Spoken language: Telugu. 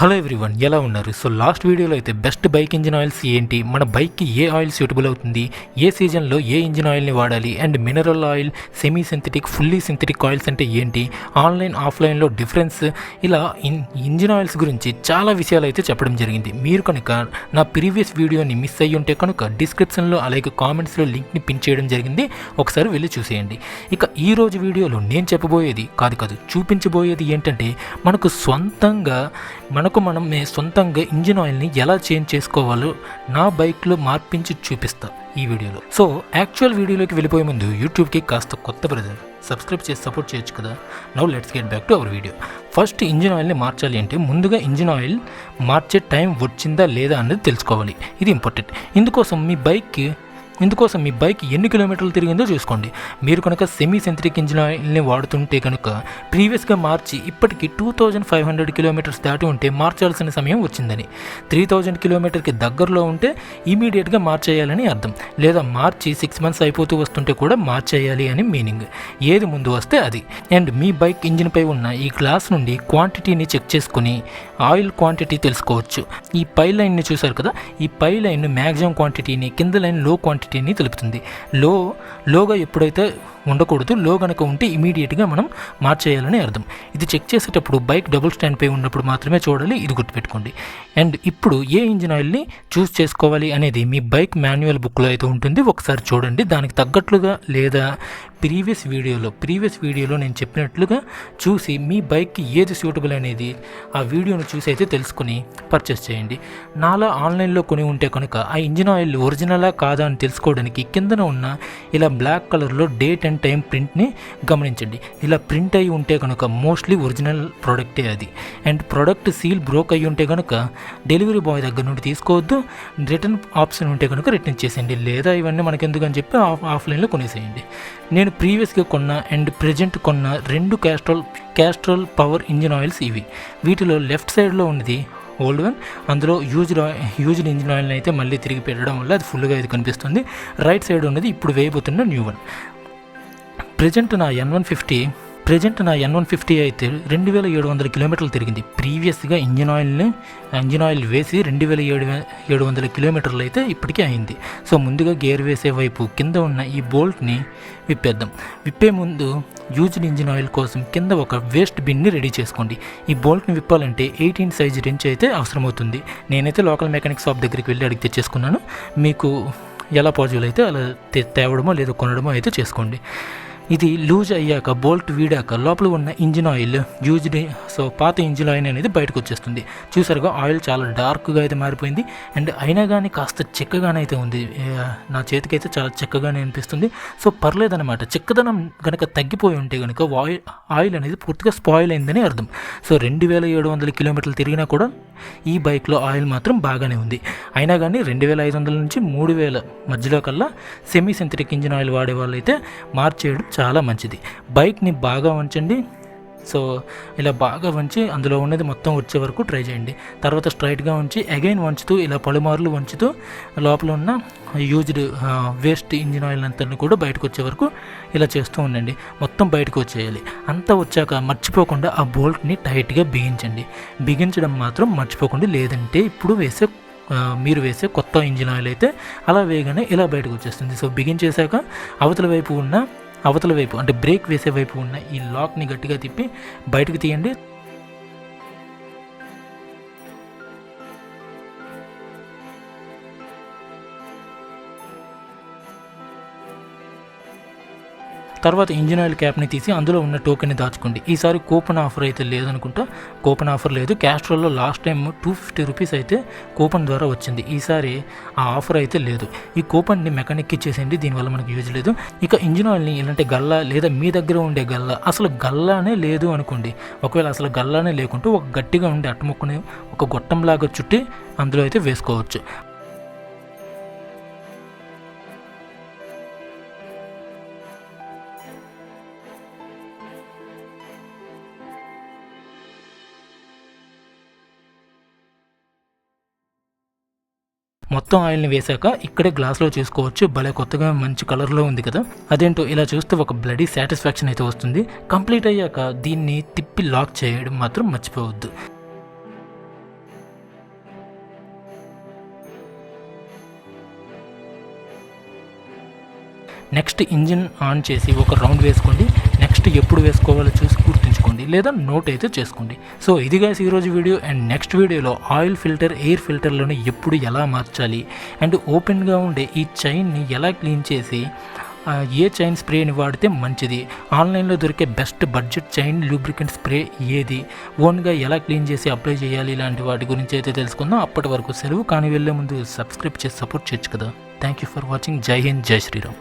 హలో ఎవ్రీవన్, ఎలా ఉన్నారు? సో లాస్ట్ వీడియోలో అయితే బెస్ట్ బైక్ ఇంజిన్ ఆయిల్స్ ఏంటి, మన బైక్కి ఏ ఆయిల్ సూటబుల్ అవుతుంది, ఏ సీజన్లో ఏ ఇంజిన్ ఆయిల్ని వాడాలి, and mineral oil, semi synthetic, fully synthetic oils అంటే ఏంటి, ఆన్లైన్ ఆఫ్లైన్లో డిఫరెన్స్, ఇలా ఇంజిన్ ఆయిల్స్ గురించి చాలా విషయాలు అయితే చెప్పడం జరిగింది. మీరు కనుక నా ప్రీవియస్ వీడియోని మిస్ అయ్యి ఉంటే కనుక డిస్క్రిప్షన్లో అలాగే కామెంట్స్లో లింక్ని పిన్ చేయడం జరిగింది, ఒకసారి వెళ్ళి చూసేయండి. ఇక ఈరోజు వీడియోలో నేను చెప్పబోయేది చూపించబోయేది ఏంటంటే మనకు సొంతంగా ఇంజిన్ ఆయిల్ని ఎలా చేంజ్ చేసుకోవాలో నా బైక్లో మార్పించి చూపిస్తా ఈ వీడియోలో. సో యాక్చువల్ వీడియోలోకి వెళ్ళిపోయే ముందు యూట్యూబ్కి కాస్త కొత్త బ్రదర్, సబ్స్క్రైబ్ చేసి సపోర్ట్ చేయొచ్చు కదా. Now let's get back to our video. First engine ఆయిల్ని మార్చాలి అంటే ముందుగా ఇంజిన్ ఆయిల్ మార్చే టైం వచ్చిందా లేదా అనేది తెలుసుకోవాలి. ఇది ఇంపార్టెంట్. ఇందుకోసం మీ బైక్ ఎన్ని కిలోమీటర్లు తిరిగిందో చూసుకోండి. మీరు కనుక సెమీ సింథటిక్ ఇంజిన్ ఆయిల్ని వాడుతుంటే కనుక ప్రీవియస్గా మార్చి ఇప్పటికి 2500 కిలోమీటర్స్ దాటి ఉంటే మార్చాల్సిన సమయం వచ్చిందని, 3000 కిలోమీటర్కి దగ్గరలో ఉంటే ఇమీడియట్గా మార్చేయాలని అర్థం, లేదా మార్చి 6 మంత్స్ అయిపోతూ వస్తుంటే కూడా మార్చేయాలి అని మీనింగ్. ఏది ముందు వస్తే అది. అండ్ మీ బైక్ ఇంజిన్పై ఉన్న ఈ గ్లాస్ నుండి క్వాంటిటీని చెక్ చేసుకుని ఆయిల్ క్వాంటిటీ తెలుసుకోవచ్చు. ఈ పై లైన్ని చూసారు కదా, ఈ పై లైన్ మ్యాక్సిమం క్వాంటిటీని, కింద లైన్ లో క్వాంటిటీని తెలుపుతుంది. లోగా ఎప్పుడైతే ఉండకూడదు, లో కనుక ఉంటే ఇమీడియట్గా మనం మార్చేయాలని అర్థం. ఇది చెక్ చేసేటప్పుడు బైక్ డబుల్ స్టాండ్ పై ఉన్నప్పుడు మాత్రమే చూడాలి, ఇది గుర్తుపెట్టుకోండి. అండ్ ఇప్పుడు ఏ ఇంజిన్ ఆయిల్ని చూస్ చేసుకోవాలి అనేది మీ బైక్ మాన్యువల్ బుక్లో అయితే ఉంటుంది, ఒకసారి చూడండి. దానికి తగ్గట్లుగా లేదా ప్రీవియస్ వీడియోలో నేను చెప్పినట్లుగా చూసి మీ బైక్కి ఏది సూటబుల్ అనేది ఆ వీడియోను చూసి అయితే తెలుసుకుని పర్చేస్ చేయండి. నాలా ఆన్లైన్లో కొని ఉంటే కనుక ఆ ఇంజిన్ ఆయిల్ ఒరిజినలా కాదా అని తెలుసుకోవడానికి కిందన ఉన్న ఇలా బ్లాక్ కలర్లో డేట్ అండ్ టైం ప్రింట్ని గమనించండి. ఇలా ప్రింట్ అయి ఉంటే కనుక మోస్ట్లీ ఒరిజినల్ ప్రోడక్టే అది. అండ్ ప్రోడక్ట్ సీల్ బ్రోక్ అయ్యి ఉంటే కనుక డెలివరీ బాయ్ దగ్గర నుండి తీసుకోవద్దు. రిటర్న్ ఆప్షన్ ఉంటే కనుక రిటర్న్ చేసేయండి, లేదా ఇవన్నీ మనకెందుకు అని చెప్పి ఆఫ్లైన్లో కొనేసేయండి. నేను ప్రీవియస్గా కొన్న అండ్ ప్రజెంట్ కొన్న 2 క్యాస్ట్రోల్ పవర్ ఇంజిన్ ఆయిల్స్ ఇవి. వీటిలో లెఫ్ట్ సైడ్లో ఉన్నది ఓల్డ్ వన్, అందులో యూజ్డ్ ఇంజిన్ ఆయిల్ని అయితే మళ్ళీ తిరిగి పెట్టడం వల్ల అది ఫుల్గా ఇది కనిపిస్తుంది. రైట్ సైడ్ ఉన్నది ఇప్పుడు వేయబోతున్న న్యూ వన్. ప్రజెంట్ నా N150 అయితే 2700 కిలోమీటర్లు తిరిగింది. ప్రీవియస్గా ఇంజిన్ ఆయిల్ వేసి 2700 కిలోమీటర్లు అయితే ఇప్పటికే అయింది. సో ముందుగా గేర్ వేసే వైపు కింద ఉన్న ఈ బోల్ట్ని విప్పేద్దాం. విప్పే ముందు యూజ్డ్ ఇంజిన్ ఆయిల్ కోసం కింద ఒక వేస్ట్ బిన్ని రెడీ చేసుకోండి. ఈ బోల్ట్ని విప్పాలంటే 18 సైజ్ రెంచ్ అయితే అవసరమవుతుంది. నేనైతే లోకల్ మెకానిక్ షాప్ దగ్గరికి వెళ్ళి అడిగి తెచ్చేసుకున్నాను. మీకు ఎలా పాజిబుల్ అయితే అలా తేవడమో లేదా కొనడమో అయితే చేసుకోండి. ఇది లూజ్ అయ్యాక, బోల్ట్ వీడాక లోపల ఉన్న ఇంజిన్ ఆయిల్ పాత ఇంజిన్ ఆయిల్ అనేది బయటకు వచ్చేస్తుంది. చూసారుగా, ఆయిల్ చాలా డార్క్గా అయితే మారిపోయింది. అండ్ అయినా కానీ కాస్త చిక్కగానే అయితే ఉంది. నా చేతికి అయితే చాలా చిక్కగానే అనిపిస్తుంది. సో పర్లేదన్నమాట. చిక్కదనం కనుక తగ్గిపోయి ఉంటే కనుక ఆయిల్ అనేది పూర్తిగా స్పాయిల్ అయిందని అర్థం. సో 2700 కిలోమీటర్లు తిరిగినా కూడా ఈ బైక్లో ఆయిల్ మాత్రం బాగానే ఉంది. అయినా కానీ 2500 నుంచి 3000 మధ్యలో కల్లా సెమీ సింథటిక్ ఇంజిన్ ఆయిల్ వాడే వాళ్ళు అయితే మార్చేయడం చాలా మంచిది. బైక్ని బాగా వంచండి. సో ఇలా బాగా వంచి అందులో ఉన్నది మొత్తం వచ్చే వరకు ట్రై చేయండి. తర్వాత స్ట్రైట్గా ఉంచి అగైన్ వంచుతూ ఇలా పలుమార్లు వంచుతూ లోపల ఉన్న యూజ్డ్ వేస్ట్ ఇంజిన్ ఆయిల్ అంతా కూడా బయటకు వచ్చే వరకు ఇలా చేస్తూ ఉండండి. మొత్తం బయటకు వచ్చేయాలి. అంతా వచ్చాక మర్చిపోకుండా ఆ బోల్ట్ని టైట్గా బిగించడం మాత్రం మర్చిపోకండి. లేదంటే ఇప్పుడు మీరు వేసే కొత్త ఇంజిన్ ఆయిల్ అయితే అలా వేయగానే ఇలా బయటకు వచ్చేస్తుంది. సో బిగించేశాక అవతల వైపు అంటే బ్రేక్ వేసే వైపు ఉన్న ఈ లాక్ని గట్టిగా తిప్పి బయటకు తీయండి. తర్వాత ఇంజిన్ ఆయిల్ క్యాప్ని తీసి అందులో ఉన్న టోకెన్ని దాచుకోండి. ఈసారి కూపన్ ఆఫర్ అయితే లేదనుకుంటా. కూపన్ ఆఫర్ లేదు. క్యాస్ట్రోల్లో లాస్ట్ టైం 250 రూపీస్ అయితే కూపన్ ద్వారా వచ్చింది. ఈసారి ఆ ఆఫర్ అయితే లేదు. ఈ కూపన్ని మెకానిక్ ఇచ్చేసేయండి, దీనివల్ల మనకు యూజ్ లేదు. ఇక ఇంజిన్ ఆయిల్ని ఇలాంటి గల్లా లేదా మీ దగ్గర ఉండే అసలు గల్లానే లేదు అనుకోండి. ఒకవేళ అసలు గల్లానే లేకుంటే ఒక గట్టిగా ఉండే అట్టముక్కని ఒక గొట్టంలాగా చుట్టి అందులో అయితే వేసుకోవచ్చు. మొత్తం ఆయిల్ని వేశాక ఇక్కడే గ్లాస్లో చూసుకోవచ్చు. భలే కొత్తగా మంచి కలర్లో ఉంది కదా. అదేంటో ఇలా చూస్తే ఒక బ్లడీ సాటిస్ఫాక్షన్ అయితే వస్తుంది. కంప్లీట్ అయ్యాక దీన్ని తిప్పి లాక్ చేయడం మాత్రం మర్చిపోవద్దు. నెక్స్ట్ ఇంజిన్ ఆన్ చేసి ఒక రౌండ్ వేసుకోండి. నెక్స్ట్ ఎప్పుడు వేసుకోవాలో చూసి గుర్తుంచుకోండి, లేదా నోట్ అయితే చేసుకోండి. సో ఇది గైస్ ఈరోజు వీడియో. అండ్ నెక్స్ట్ వీడియోలో ఆయిల్ ఫిల్టర్, ఎయిర్ ఫిల్టర్లను ఎప్పుడు ఎలా మార్చాలి, అండ్ ఓపెన్గా ఉండే ఈ చైన్ని ఎలా క్లీన్ చేసి ఏ చైన్ స్ప్రేని వాడితే మంచిది, ఆన్లైన్లో దొరికే best budget chain lubricant spray ఏది, ఓన్గా ఎలా క్లీన్ చేసి అప్లై చేయాలి, ఇలాంటి వాటి గురించి అయితే తెలుసుకుందాం. అప్పటి వరకు సెలవు. కానీ వెళ్ళే ముందు సబ్స్క్రైబ్ చేసి సపోర్ట్ చేయొచ్చు కదా. Thank you for watching. జై హింద్, జై శ్రీరామ్.